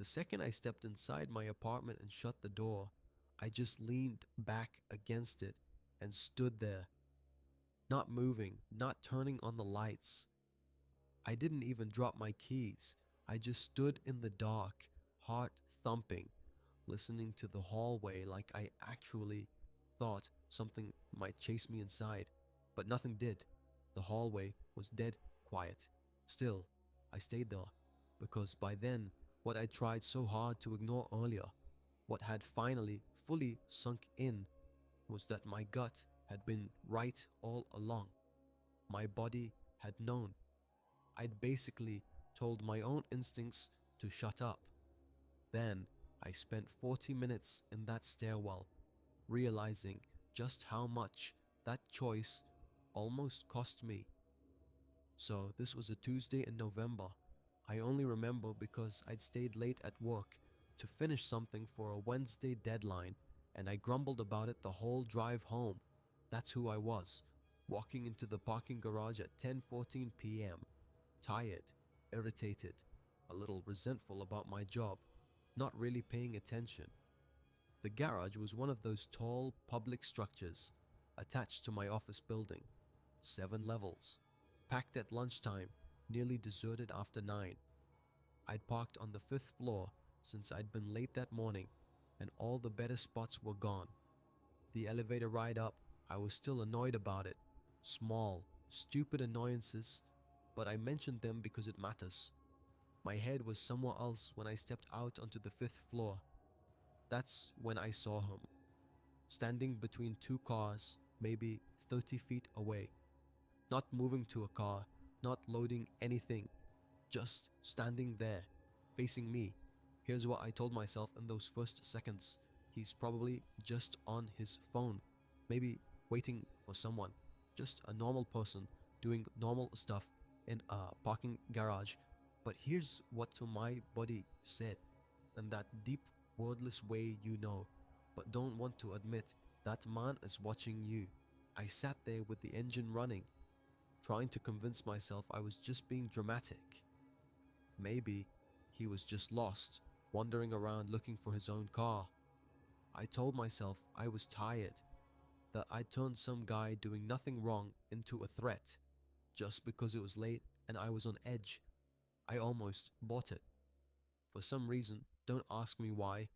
The second I stepped inside my apartment and shut the door, I just leaned back against it and stood there, not moving, not turning on the lights. I didn't even drop my keys. I just stood in the dark, heart thumping, listening to the hallway like I actually thought something might chase me inside, but nothing did. The hallway was dead quiet. Still, I stayed there, because by then, what I tried so hard to ignore earlier, what had finally fully sunk in, was that my gut had been right all along. My body had known. I'd basically told my own instincts to shut up. Then I spent 40 minutes in that stairwell, realizing just how much that choice almost cost me. So this was a Tuesday in November. I only remember because I'd stayed late at work to finish something for a Wednesday deadline, and I grumbled about it the whole drive home. That's who I was, walking into the parking garage at 10:14 p.m., tired, irritated, a little resentful about my job, not really paying attention. The garage was one of those tall public structures attached to my office building, 7 levels, packed at lunchtime, nearly deserted after 9. I'd parked on the 5th floor since I'd been late that morning, and all the better spots were gone. The elevator ride up, I was still annoyed about it. Small, stupid annoyances, but I mentioned them because it matters. My head was somewhere else when I stepped out onto the 5th floor. That's when I saw him, standing between 2 cars, maybe 30 feet away. Not moving to a car, not loading anything, just standing there, facing me. Here's what I told myself in those first seconds. He's probably just on his phone, maybe waiting for someone. Just a normal person doing normal stuff in a parking garage. But here's what my body said, in that deep, wordless way you know, but don't want to admit. That man is watching you. I sat there with the engine running, trying to convince myself I was just being dramatic. Maybe he was just lost, wandering around looking for his own car. I told myself I was tired, that I turned some guy doing nothing wrong into a threat, just because it was late and I was on edge. I almost bought it. For some reason, don't ask me why,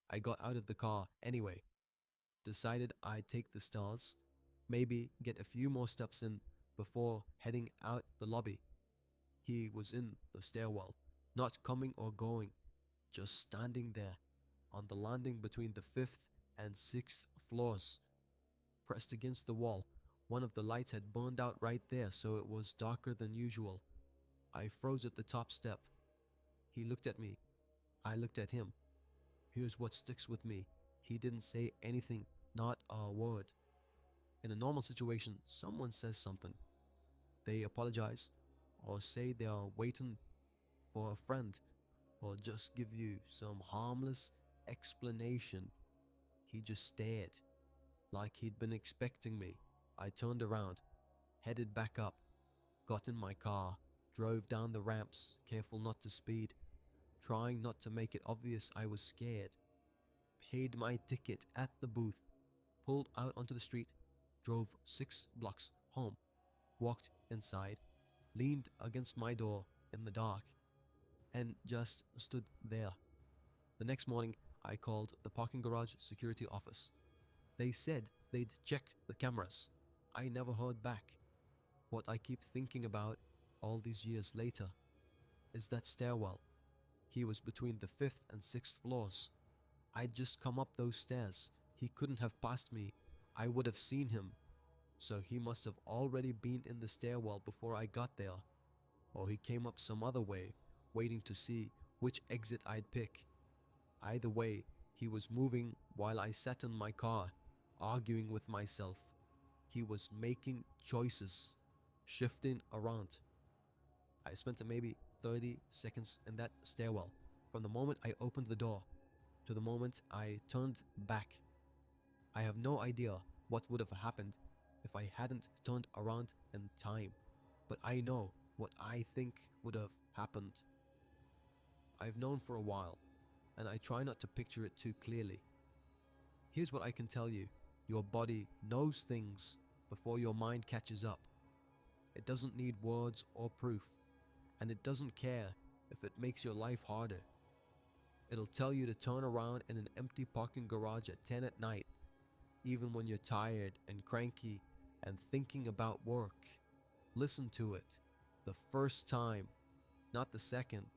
I got out of the car anyway. Decided I'd take the stairs, maybe get a few more steps in before heading out the lobby. He was in the stairwell, not coming or going, just standing there on the landing between the 5th and 6th floors. Pressed against the wall, one of the lights had burned out right there, so it was darker than usual. I froze at the top step. He looked at me. I looked at him. Here's what sticks with me. He didn't say anything, not a word. In a normal situation, someone says something. They apologize, or say they are waiting for a friend, or just give you some harmless explanation. He just stared, like he'd been expecting me. I turned around, headed back up, got in my car, drove down the ramps, careful not to speed, trying not to make it obvious I was scared. Paid my ticket at the booth, pulled out onto the street, drove 6 blocks home, walked inside, leaned against my door in the dark, and just stood there. The next morning, I called the parking garage security office. They said they'd check the cameras. I never heard back. What I keep thinking about all these years later is that stairwell. He was between the 5th and 6th floors. I'd just come up those stairs. He couldn't have passed me. I would have seen him. So he must have already been in the stairwell before I got there. Or he came up some other way, waiting to see which exit I'd pick. Either way, he was moving while I sat in my car, arguing with myself. He was making choices, shifting around. I spent maybe 30 seconds in that stairwell, from the moment I opened the door to the moment I turned back. I have no idea what would have happened if I hadn't turned around in time, but I know what I think would have happened. I've known for a while and I try not to picture it too clearly. Here's what I can tell you. Your body knows things before your mind catches up. It doesn't need words or proof, and it doesn't care if it makes your life harder. It'll tell you to turn around in an empty parking garage at 10 at night, even when you're tired and cranky and thinking about work. Listen to it the first time, not the second